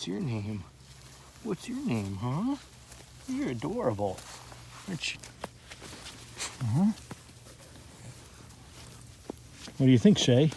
What's your name? What's your name, huh? You're adorable, aren't you? What do you think, Shay?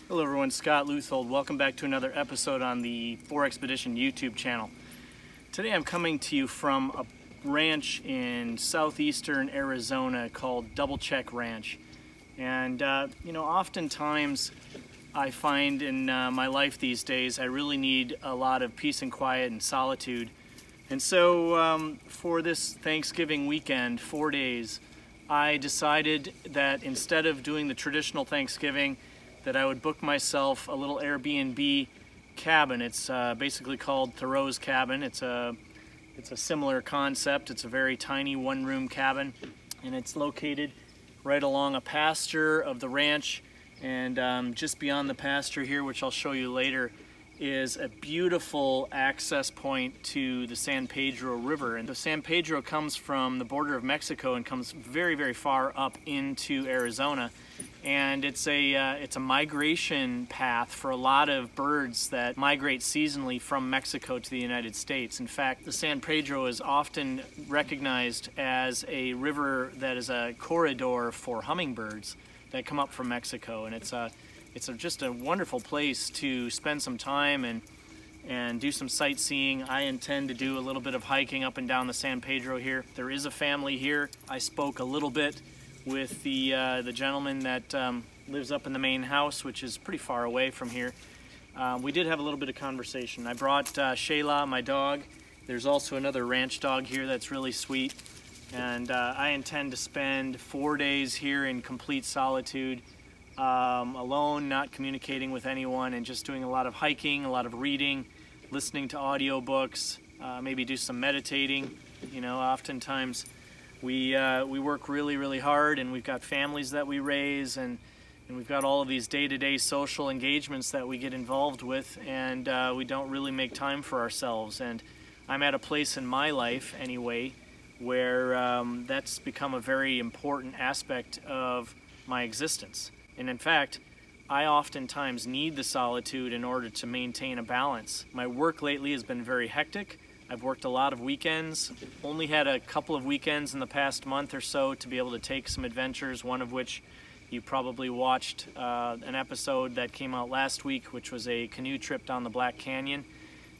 Hello everyone, Scott Leuthold. Welcome back to another episode on the 4XPEDITION YouTube channel. Today I'm coming to you from a ranch in southeastern Arizona called Double Check Ranch. And oftentimes I find in my life these days I really need a lot of peace and quiet and solitude. And so for this Thanksgiving weekend, 4 days, I decided that instead of doing the traditional Thanksgiving, that I would book myself a little Airbnb cabin. It's basically called Thoreau's cabin. It's a similar concept. It's a very tiny one-room cabin, and it's located right along a pasture of the ranch. And just beyond the pasture here, which I'll show you later, is a beautiful access point to the San Pedro River. And the San Pedro comes from the border of Mexico and comes very, very far up into Arizona. And it's a migration path for a lot of birds that migrate seasonally from Mexico to the United States. In fact, the San Pedro is often recognized as a river that is a corridor for hummingbirds that come up from Mexico. And it's just a wonderful place to spend some time and do some sightseeing. I intend to do a little bit of hiking up and down the San Pedro here. There is a family here. I spoke a little bit with the gentleman that lives up in the main house, which is pretty far away from here. We did have a little bit of conversation. I brought Shayla, my dog. There's also another ranch dog here that's really sweet. And I intend to spend 4 days here in complete solitude, alone, not communicating with anyone, and just doing a lot of hiking, a lot of reading, listening to audiobooks, maybe do some meditating. You know, oftentimes we work really, really hard, and we've got families that we raise, and we've got all of these day-to-day social engagements that we get involved with, and we don't really make time for ourselves. And I'm at a place in my life, anyway, where that's become a very important aspect of my existence. And in fact, I oftentimes need the solitude in order to maintain a balance. My work lately has been very hectic. I've worked a lot of weekends, only had a couple of weekends in the past month or so to be able to take some adventures, one of which you probably watched an episode that came out last week, which was a canoe trip down the Black Canyon.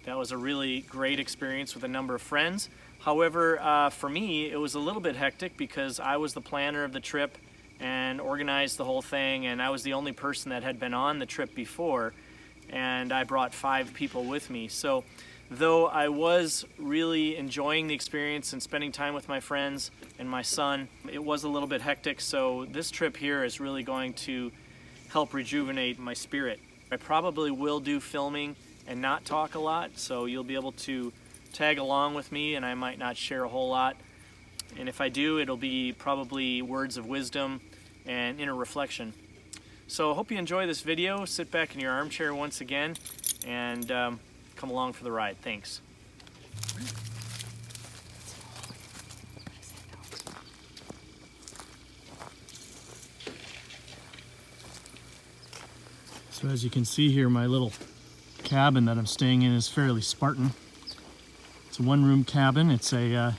That was a really great experience with a number of friends. However, for me, it was a little bit hectic because I was the planner of the trip and organized the whole thing, and I was the only person that had been on the trip before, and I brought 5 people with me. So though I was really enjoying the experience and spending time with my friends and my son, it was a little bit hectic. So this trip here is really going to help rejuvenate my spirit. I probably will do filming and not talk a lot, so you'll be able to tag along with me, and I might not share a whole lot. And if I do, it'll be probably words of wisdom and inner reflection. So I hope you enjoy this video. Sit back in your armchair once again and come along for the ride. Thanks. So as you can see here, my little cabin that I'm staying in is fairly Spartan. It's a one-room cabin. It's a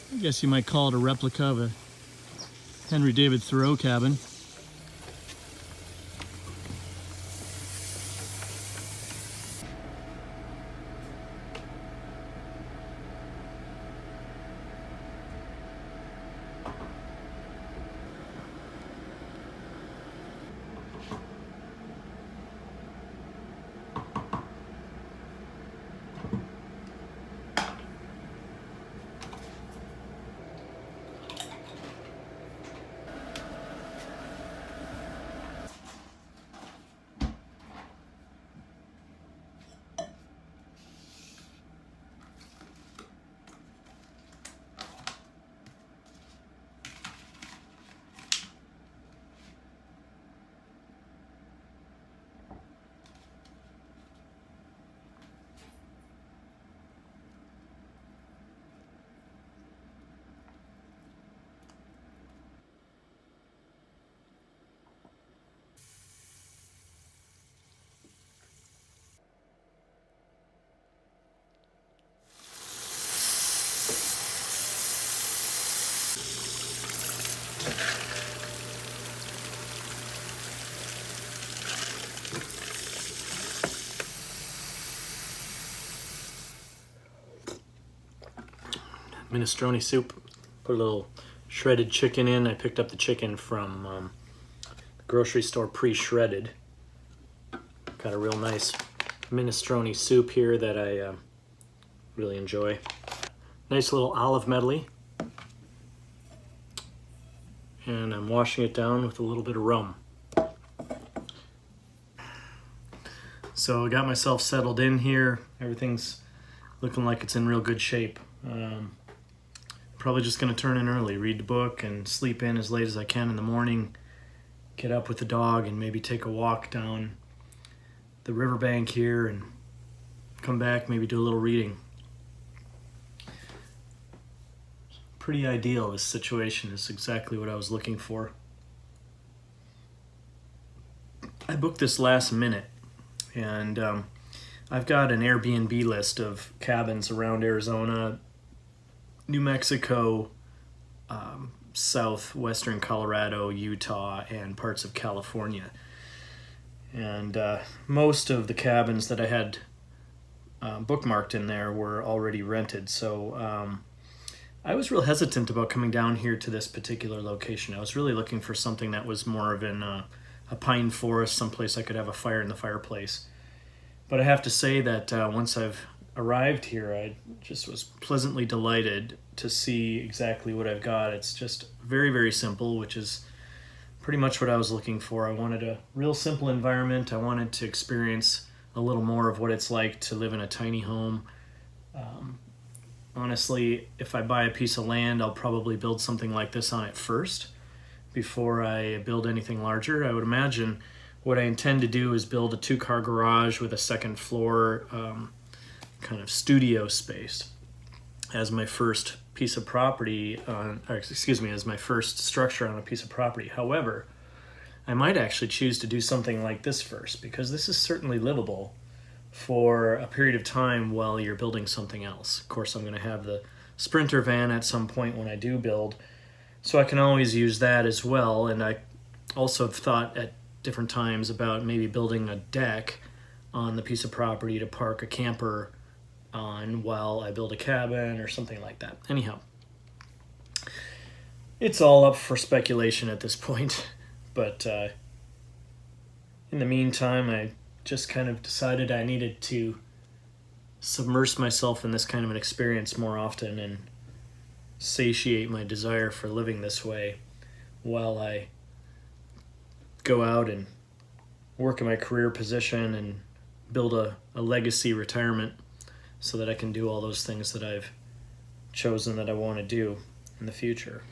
I guess you might call it a replica of a Henry David Thoreau cabin. Minestrone soup. Put a little shredded chicken in. I picked up the chicken from the grocery store pre-shredded. Got a real nice minestrone soup here that I really enjoy. Nice little olive medley. And I'm washing it down with a little bit of rum. So I got myself settled in here. Everything's looking like it's in real good shape. Probably just going to turn in early, read the book, and sleep in as late as I can in the morning. Get up with the dog and maybe take a walk down the riverbank here and come back, maybe do a little reading. Pretty ideal, this situation is exactly what I was looking for. I booked this last minute, and I've got an Airbnb list of cabins around Arizona, New Mexico, southwestern Colorado, Utah, and parts of California. And most of the cabins that I had bookmarked in there were already rented, so I was real hesitant about coming down here to this particular location. I was really looking for something that was more of in a pine forest, someplace I could have a fire in the fireplace. But I have to say that once I've arrived here, I just was pleasantly delighted to see exactly what I've got. It's just very, very simple, which is pretty much what I was looking for. I wanted a real simple environment. I wanted to experience a little more of what it's like to live in a tiny home. Honestly, if I buy a piece of land, I'll probably build something like this on it first before I build anything larger. I would imagine what I intend to do is build a 2-car garage with a second floor kind of studio space. as my first piece of property, as my first structure on a piece of property. However, I might actually choose to do something like this first, because this is certainly livable for a period of time while you're building something else. Of course, I'm going to have the Sprinter van at some point when I do build, so I can always use that as well. And I also have thought at different times about maybe building a deck on the piece of property to park a camper on while I build a cabin or something like that. Anyhow, it's all up for speculation at this point, but in the meantime, I just kind of decided I needed to submerge myself in this kind of an experience more often and satiate my desire for living this way while I go out and work in my career position and build a legacy retirement so that I can do all those things that I've chosen that I want to do in the future.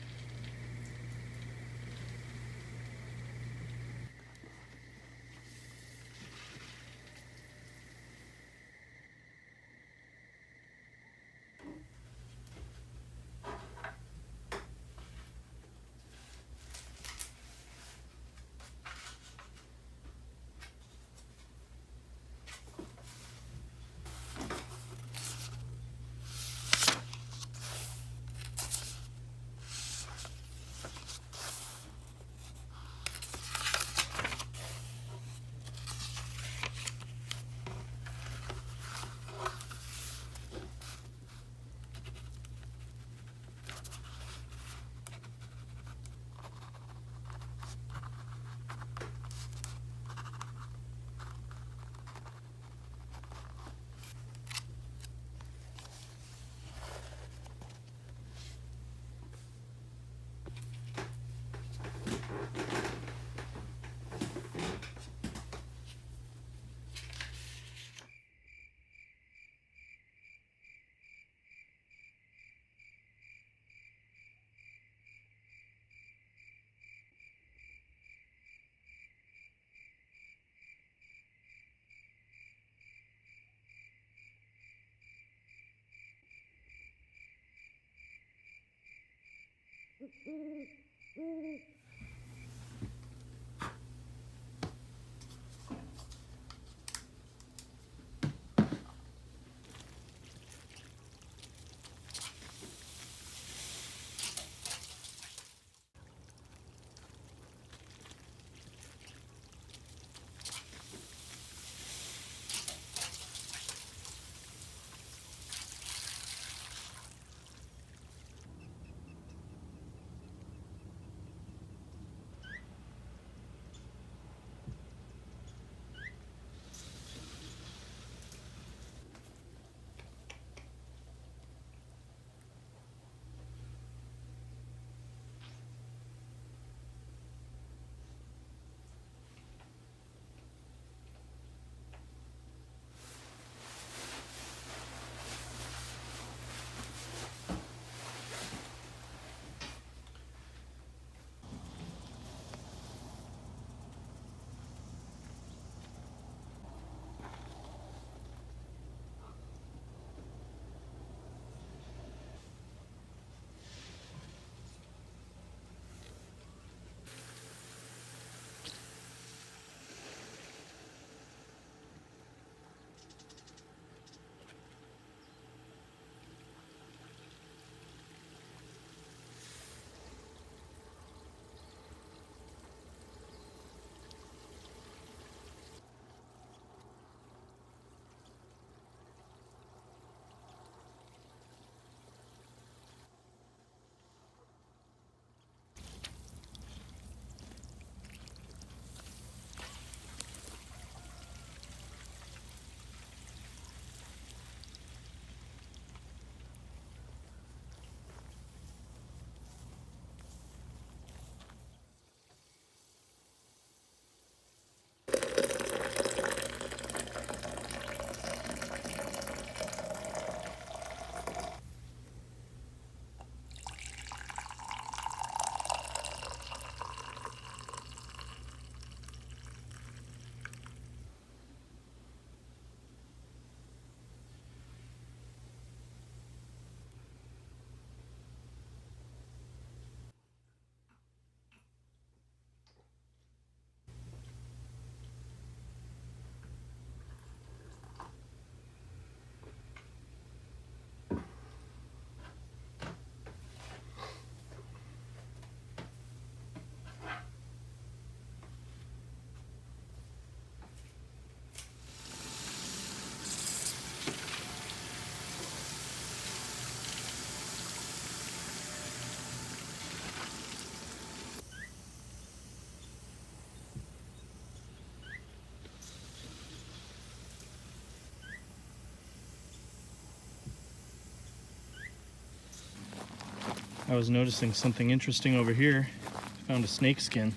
I was noticing something interesting over here. I found a snake skin.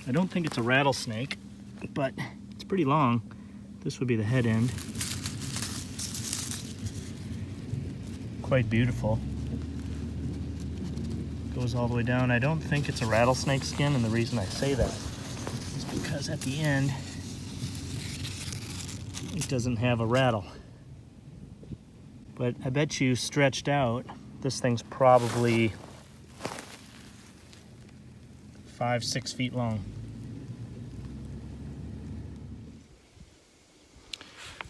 I don't think it's a rattlesnake, but it's pretty long. This would be the head end. Quite beautiful. Goes all the way down. I don't think it's a rattlesnake skin, and the reason I say that is because at the end it doesn't have a rattle. But I bet you stretched out, this thing's probably 5-6 feet long.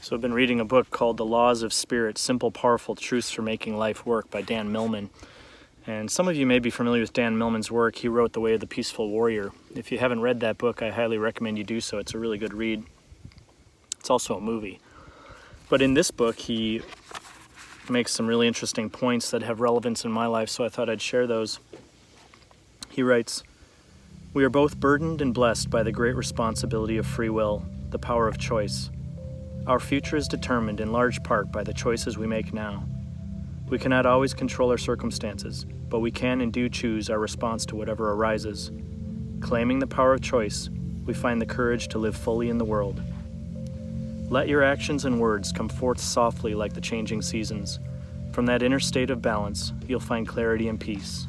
So I've been reading a book called The Laws of Spirit, Simple, Powerful Truths for Making Life Work by Dan Millman. And some of you may be familiar with Dan Millman's work. He wrote The Way of the Peaceful Warrior. If you haven't read that book, I highly recommend you do so. It's a really good read. It's also a movie. But in this book, he makes some really interesting points that have relevance in my life, so I thought I'd share those. He writes, "We are both burdened and blessed by the great responsibility of free will, the power of choice. Our future is determined in large part by the choices we make now. We cannot always control our circumstances, but we can and do choose our response to whatever arises. Claiming the power of choice, we find the courage to live fully in the world. Let your actions and words come forth softly like the changing seasons. From that inner state of balance, you'll find clarity and peace.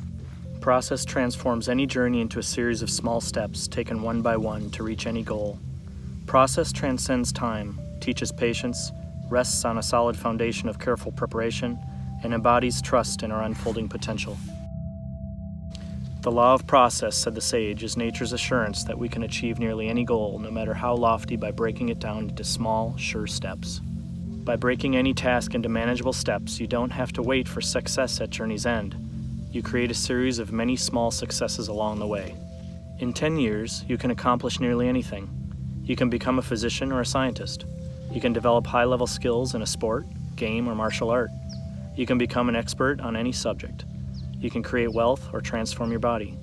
Process transforms any journey into a series of small steps taken one by one to reach any goal. Process transcends time, teaches patience, rests on a solid foundation of careful preparation, and embodies trust in our unfolding potential. The law of process, said the sage, is nature's assurance that we can achieve nearly any goal, no matter how lofty, by breaking it down into small, sure steps. By breaking any task into manageable steps, you don't have to wait for success at journey's end. You create a series of many small successes along the way. In 10 years, you can accomplish nearly anything. You can become a physician or a scientist. You can develop high-level skills in a sport, game, or martial art. You can become an expert on any subject. You can create wealth or transform your body.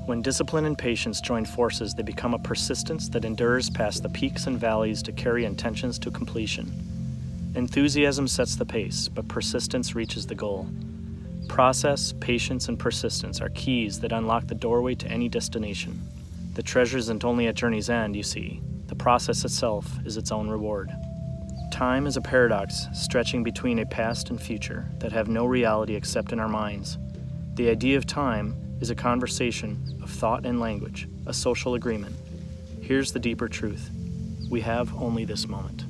When discipline and patience join forces, they become a persistence that endures past the peaks and valleys to carry intentions to completion. Enthusiasm sets the pace, but persistence reaches the goal. Process, patience, and persistence are keys that unlock the doorway to any destination. The treasure isn't only at journey's end, you see. The process itself is its own reward. Time is a paradox stretching between a past and future that have no reality except in our minds. The idea of time is a conversation of thought and language, a social agreement. Here's the deeper truth. We have only this moment.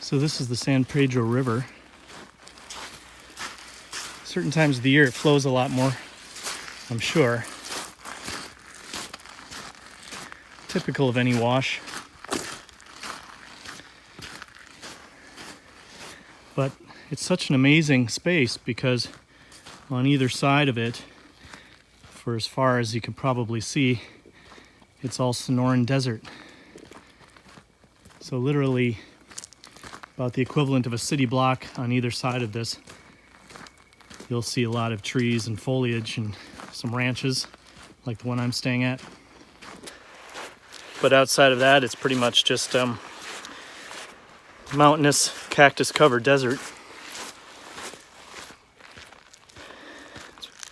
So this is the San Pedro River. Certain times of the year it flows a lot more, I'm sure. Typical of any wash. But it's such an amazing space because on either side of it, for as far as you can probably see, it's all Sonoran desert. So literally about the equivalent of a city block on either side of this. You'll see a lot of trees and foliage and some ranches like the one I'm staying at. But outside of that, it's pretty much just mountainous, cactus-covered desert.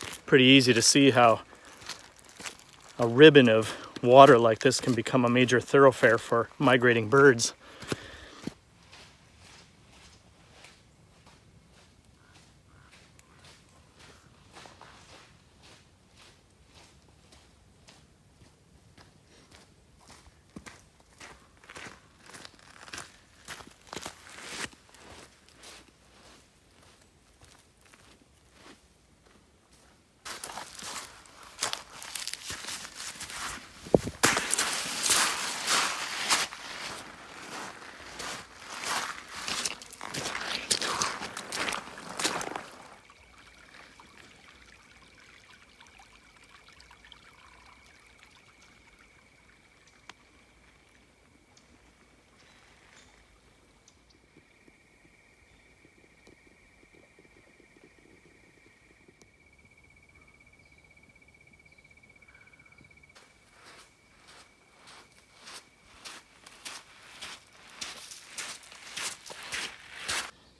It's pretty easy to see how a ribbon of water like this can become a major thoroughfare for migrating birds.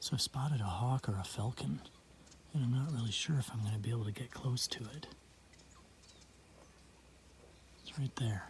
So I spotted a hawk or a falcon, and I'm not really sure if I'm going to be able to get close to it. It's right there.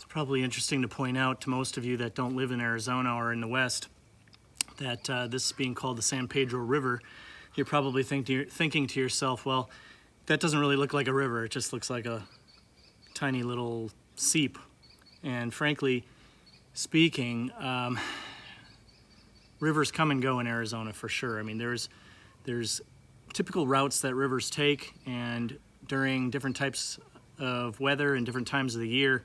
Probably interesting to point out to most of you that don't live in Arizona or in the West that this is being called the San Pedro River. You're probably thinking to yourself, well, that doesn't really look like a river. It just looks like a tiny little seep. And frankly speaking, rivers come and go in Arizona for sure. I mean, there's typical routes that rivers take, and during different types of weather and different times of the year,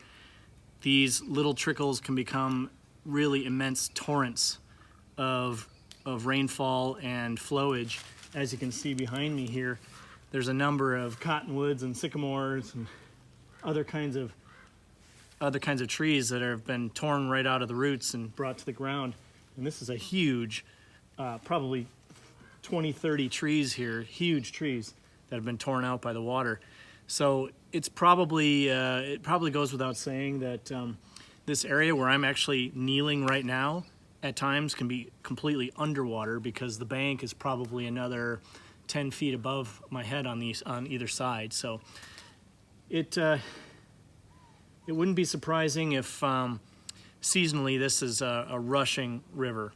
these little trickles can become really immense torrents of rainfall and flowage. As you can see behind me here, there's a number of cottonwoods and sycamores and other kinds of trees that have been torn right out of the roots and brought to the ground. And this is a huge, probably 20, 30 trees here, huge trees that have been torn out by the water. So it's probably, it probably goes without saying that this area where I'm actually kneeling right now at times can be completely underwater, because the bank is probably another 10 feet above my head on either side. So it wouldn't be surprising if seasonally this is a rushing river.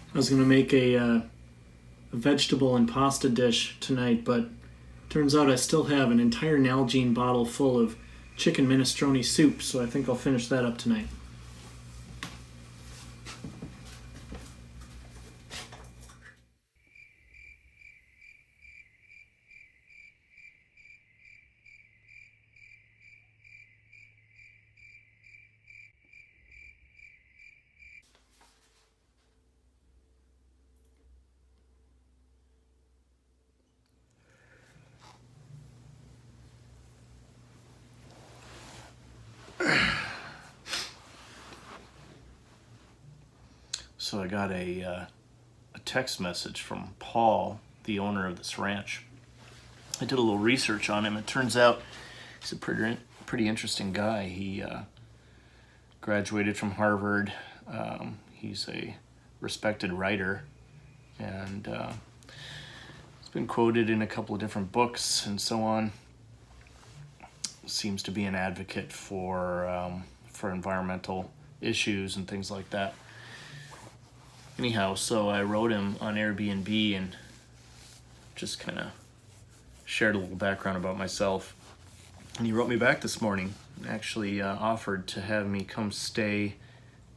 I was going to make a vegetable and pasta dish tonight, but turns out I still have an entire Nalgene bottle full of chicken minestrone soup, so I think I'll finish that up tonight. So I got a text message from Paul, the owner of this ranch. I did a little research on him. It turns out he's a pretty interesting guy. He graduated from Harvard. He's a respected writer, and he's been quoted in a couple of different books and so on. Seems to be an advocate for environmental issues and things like that. Anyhow, so I wrote him on Airbnb and just kind of shared a little background about myself. And he wrote me back this morning and actually offered to have me come stay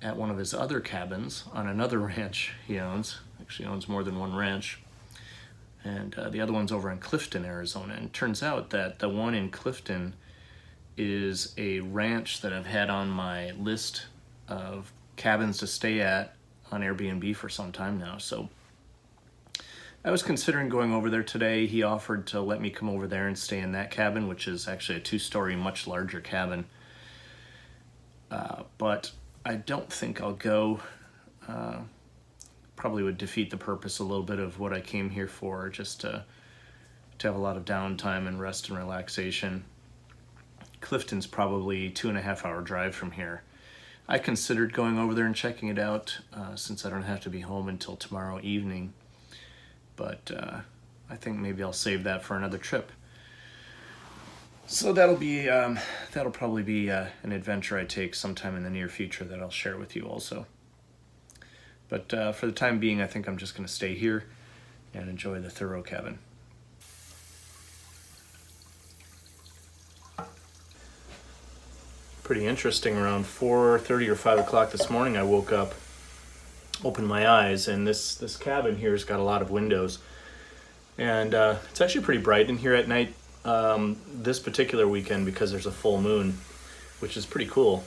at one of his other cabins on another ranch he owns. Actually owns more than one ranch. And the other one's over in Clifton, Arizona. And it turns out that the one in Clifton is a ranch that I've had on my list of cabins to stay at on Airbnb for some time now. So I was considering going over there today. He offered to let me come over there and stay in that cabin, which is actually a 2-story, much larger cabin. But I don't think I'll go. Probably would defeat the purpose a little bit of what I came here for, just to have a lot of downtime and rest and relaxation. Clifton's probably 2.5-hour drive from here. I considered going over there and checking it out since I don't have to be home until tomorrow evening. But I think maybe I'll save that for another trip. So that'll probably be an adventure I take sometime in the near future that I'll share with you also. But for the time being, I think I'm just going to stay here and enjoy the Thoreau cabin. Pretty interesting. Around 4:30 or 5 o'clock this morning, I woke up, opened my eyes, and this cabin here has got a lot of windows, and it's actually pretty bright in here at night this particular weekend because there's a full moon, which is pretty cool.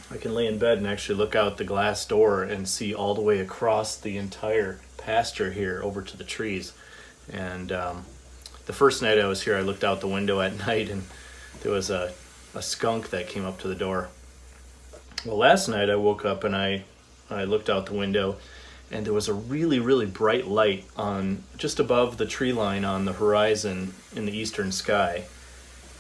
I can lay in bed and actually look out the glass door and see all the way across the entire pasture here over to the trees. And the first night I was here, I looked out the window at night and there was a skunk that came up to the door. Well, last night I woke up and I looked out the window and there was a really, really bright light on just above the tree line on the horizon in the eastern sky.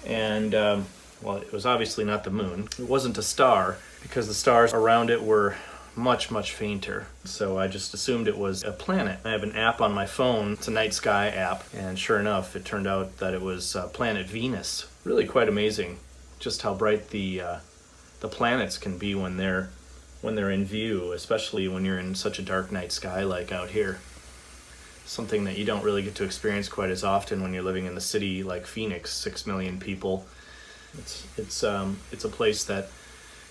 And well, it was obviously not the moon. It wasn't a star because the stars around it were much, much fainter. So I just assumed it was a planet. I have an app on my phone. It's a night sky app. And sure enough, it turned out that it was planet Venus. Really quite amazing just how bright the planets can be when they're in view, especially when you're in such a dark night sky like out here. Something that you don't really get to experience quite as often when you're living in the city like Phoenix, 6 million people. It's a place that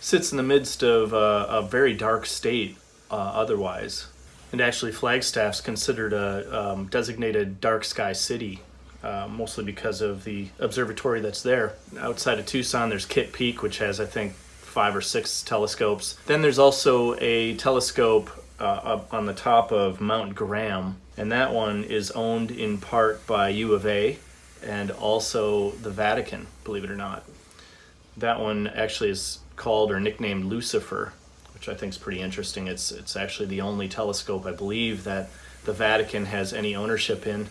sits in the midst of a very dark state otherwise. And actually Flagstaff's considered a designated dark sky city, mostly because of the observatory that's there. Outside of Tucson, there's Kitt Peak, which has, I think, 5 or 6 telescopes. Then there's also a telescope up on the top of Mount Graham, and that one is owned in part by U of A and also the Vatican, believe it or not. That one actually is called or nicknamed Lucifer, which I think is pretty interesting. It's actually the only telescope, I believe, that the Vatican has any ownership in.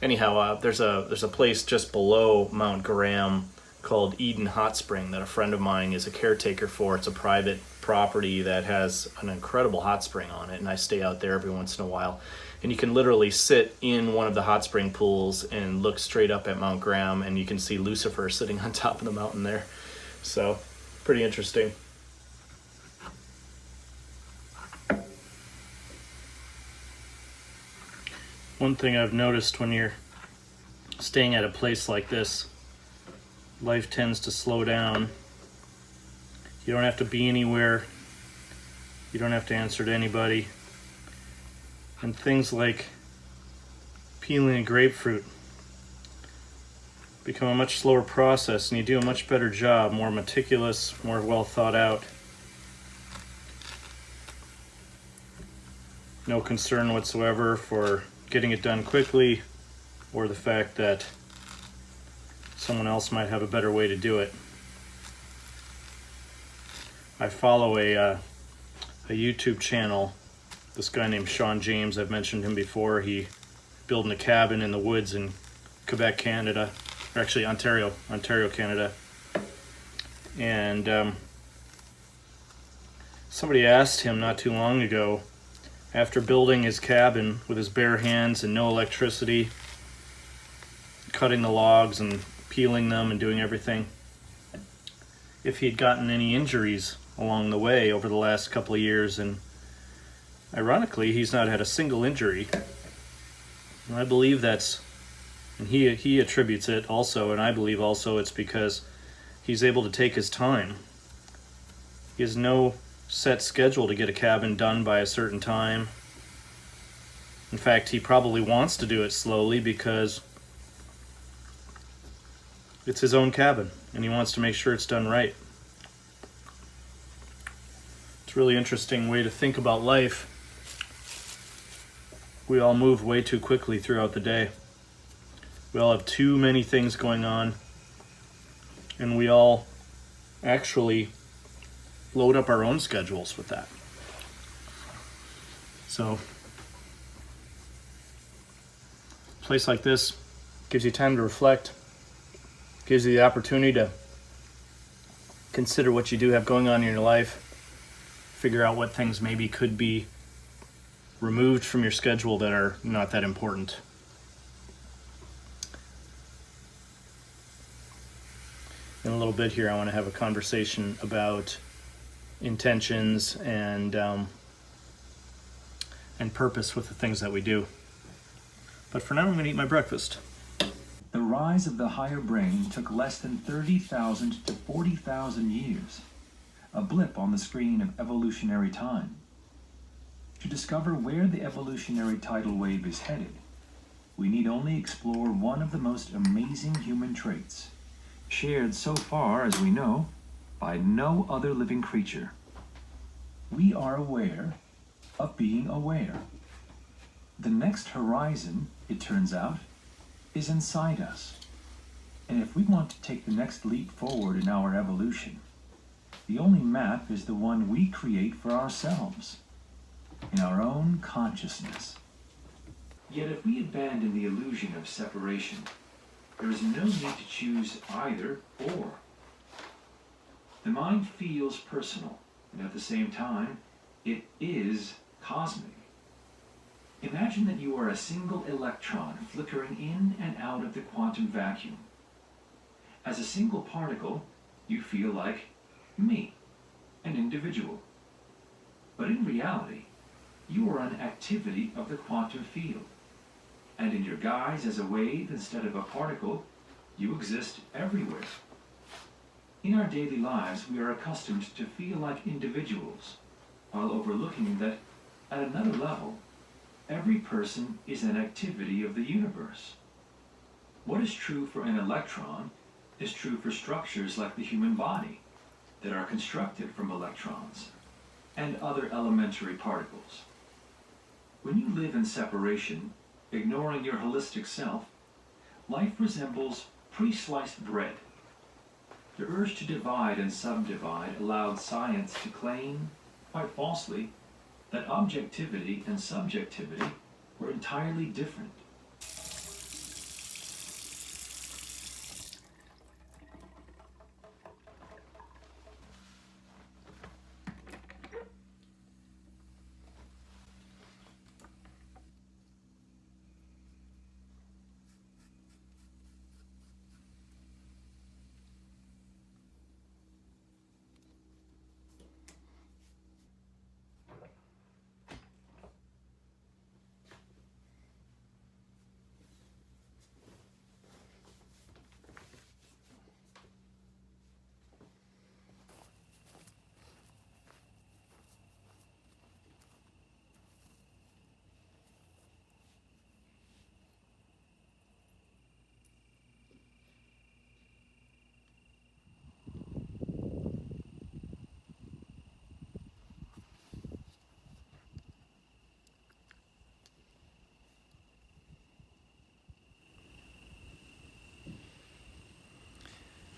Anyhow, there's a place just below Mount Graham called Eden Hot Spring that a friend of mine is a caretaker for. It's a private property that has an incredible hot spring on it, and I stay out there every once in a while. And you can literally sit in one of the hot spring pools and look straight up at Mount Graham, and you can see Lucifer sitting on top of the mountain there. So, pretty interesting. One thing I've noticed when you're staying at a place like this, life tends to slow down. You don't have to be anywhere. You don't have to answer to anybody. And things like peeling a grapefruit become a much slower process, and you do a much better job, more meticulous, more well thought out. No concern whatsoever for getting it done quickly or the fact that someone else might have a better way to do it. I follow a YouTube channel This guy named Sean James, I've mentioned him before. He building a cabin in the woods in Quebec, Canada, or actually Ontario, Canada. And somebody asked him not too long ago, after building his cabin with his bare hands and no electricity, cutting the logs and peeling them and doing everything, if he'd gotten any injuries along the way over the last couple of years. And ironically, he's not had a single injury. And I believe that's, and he attributes it also, and I believe also it's because he's able to take his time. He has no set schedule to get a cabin done by a certain time. In fact, he probably wants to do it slowly because it's his own cabin and he wants to make sure it's done right. It's a really interesting way to think about life. We all move way too quickly throughout the day. We all have too many things going on, and we all actually load up our own schedules with that. So, a place like this gives you time to reflect, gives you the opportunity to consider what you do have going on in your life, figure out what things maybe could be removed from your schedule that are not that important. In a little bit here, I want to have a conversation about intentions and purpose with the things that we do. But for now, I'm going to eat my breakfast. The rise of the higher brain took less than 30,000 to 40,000 years, a blip on the screen of evolutionary time. To discover where the evolutionary tidal wave is headed, we need only explore one of the most amazing human traits, shared so far as we know by no other living creature. We are aware of being aware. The next horizon, it turns out, is inside us. And if we want to take the next leap forward in our evolution, the only map is the one we create for ourselves, in our own consciousness. Yet if we abandon the illusion of separation, there is no need to choose either or. The mind feels personal, and at the same time, it is cosmic. Imagine that you are a single electron flickering in and out of the quantum vacuum. As a single particle, you feel like me, an individual. But in reality, you are an activity of the quantum field. And in your guise as a wave instead of a particle, you exist everywhere. In our daily lives, we are accustomed to feel like individuals, while overlooking that, at another level, every person is an activity of the universe. What is true for an electron is true for structures like the human body, that are constructed from electrons and other elementary particles. When you live in separation, ignoring your holistic self, life resembles pre-sliced bread. The urge to divide and subdivide allowed science to claim, quite falsely, that objectivity and subjectivity were entirely different.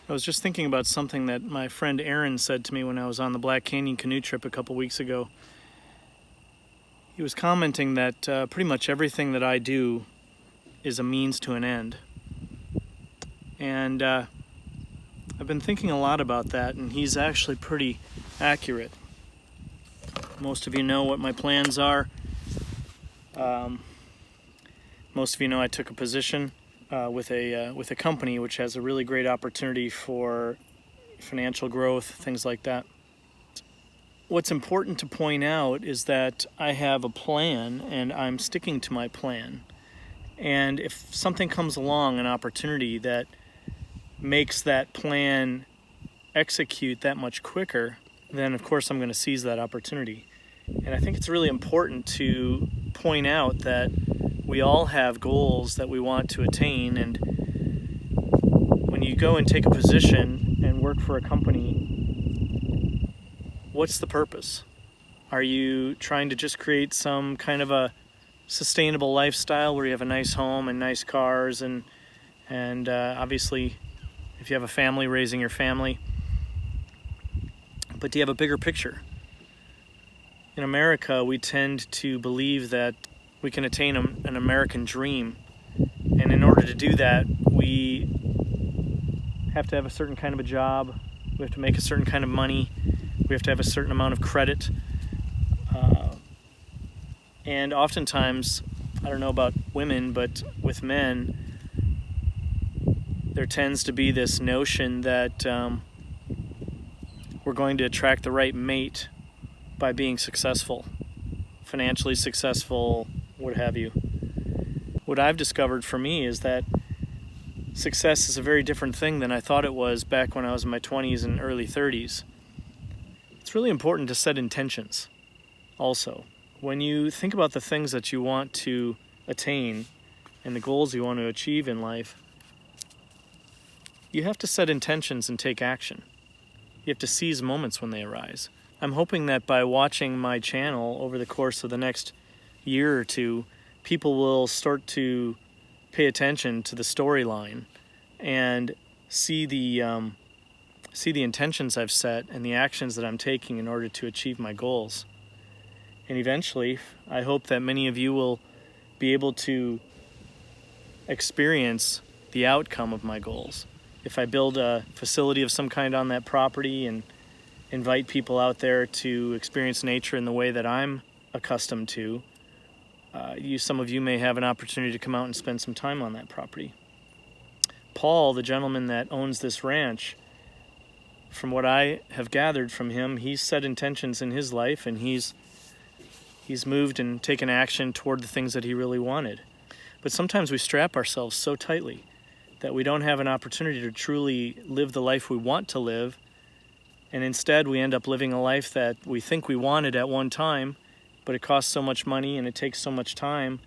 I was just thinking about something that my friend Aaron said to me when I was on the Black Canyon canoe trip a couple weeks ago. he was commenting that pretty much everything that I do is a means to an end. And I've been thinking a lot about that, and he's actually pretty accurate. Most of you know what my plans are. Most of you know I took a position with a company which has a really great opportunity for financial growth, things like that. What's important to point out is that I have a plan and I'm sticking to my plan. And if something comes along, an opportunity that makes that plan execute that much quicker, then of course I'm going to seize that opportunity. And I think it's really important to point out that we all have goals that we want to attain, and when you go and take a position and work for a company, what's the purpose? Are you trying to just create some kind of a sustainable lifestyle where you have a nice home and nice cars and obviously if you have a family, raising your family? But do you have a bigger picture? In America, we tend to believe that we can attain an American dream, and in order to do that, we have to have a certain kind of a job, we have to make a certain kind of money, we have to have a certain amount of credit, and oftentimes, I don't know about women, but with men, there tends to be this notion that we're going to attract the right mate by being successful, financially successful, what have you. What I've discovered for me is that success is a very different thing than I thought it was back when I was in my 20s and early 30s. It's really important to set intentions also. When you think about the things that you want to attain and the goals you want to achieve in life, you have to set intentions and take action. You have to seize moments when they arise. I'm hoping that by watching my channel over the course of the next year or two, people will start to pay attention to the storyline and see the intentions I've set and the actions that I'm taking in order to achieve my goals. And eventually, I hope that many of you will be able to experience the outcome of my goals. If I build a facility of some kind on that property and invite people out there to experience nature in the way that I'm accustomed to, some of you may have an opportunity to come out and spend some time on that property. Paul, the gentleman that owns this ranch, from what I have gathered from him, he's set intentions in his life, and he's moved and taken action toward the things that he really wanted. But sometimes we strap ourselves so tightly that we don't have an opportunity to truly live the life we want to live, and instead we end up living a life that we think we wanted at one time, but it costs so much money and it takes so much time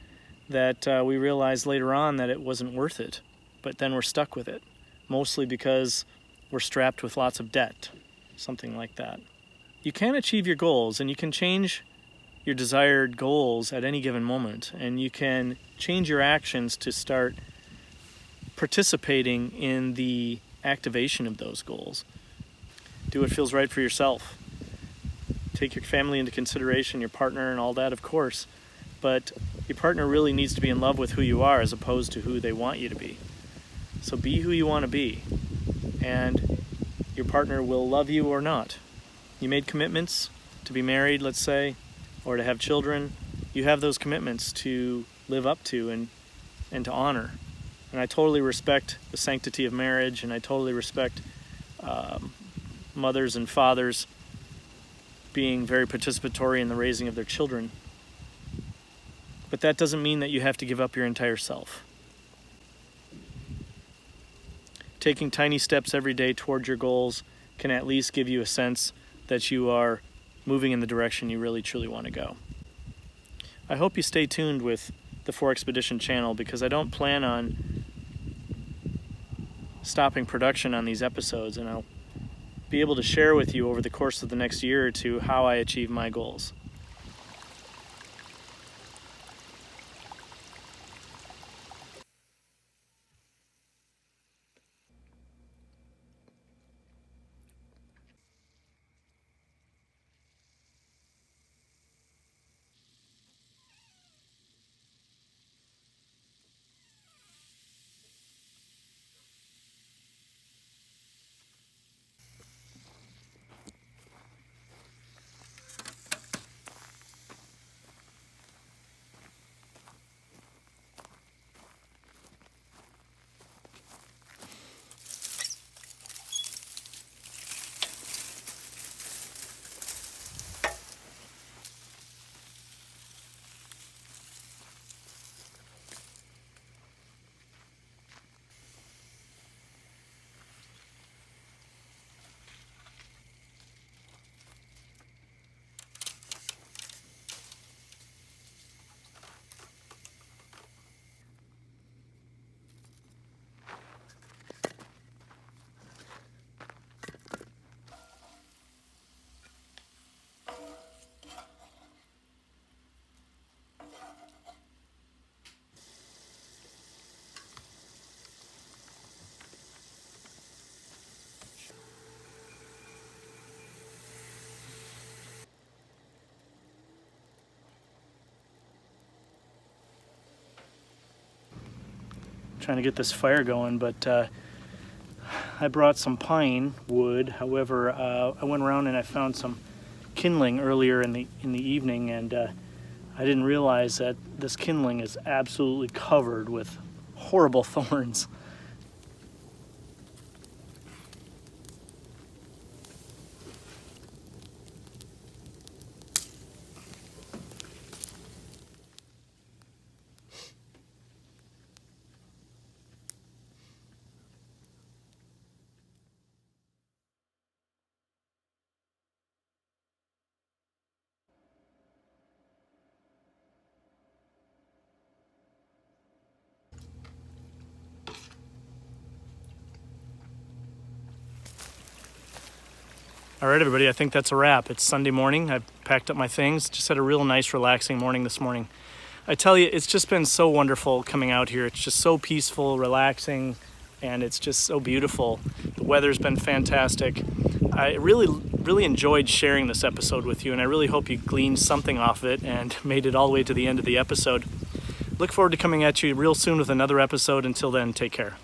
that we realize later on that it wasn't worth it. But then we're stuck with it, mostly because we're strapped with lots of debt, something like that. You can achieve your goals, and you can change your desired goals at any given moment, and you can change your actions to start participating in the activation of those goals. Do what feels right for yourself. Take your family into consideration, your partner and all that, of course, but your partner really needs to be in love with who you are as opposed to who they want you to be. So be who you want to be, and your partner will love you or not. You made commitments to be married, let's say, or to have children. You have those commitments to live up to and to honor. And I totally respect the sanctity of marriage, and I totally respect mothers and fathers being very participatory in the raising of their children. But that doesn't mean that you have to give up your entire self. Taking tiny steps every day toward your goals can at least give you a sense that you are moving in the direction you really truly want to go. I hope you stay tuned with the 4XPEDITION channel, because I don't plan on stopping production on these episodes, and I'll be able to share with you over the course of the next year or two how I achieve my goals. trying to get this fire going, but I brought some pine wood. However, I went around and I found some kindling earlier in the evening, and I didn't realize that this kindling is absolutely covered with horrible thorns. All right, everybody, I think that's a wrap. It's Sunday morning. I've packed up my things. Just had a real nice, relaxing morning this morning. I tell you, it's just been so wonderful coming out here. It's just so peaceful, relaxing, and it's just so beautiful. The weather's been fantastic. I really enjoyed sharing this episode with you, and I really hope you gleaned something off of it and made it all the way to the end of the episode. Look forward to coming at you real soon with another episode. Until then, take care.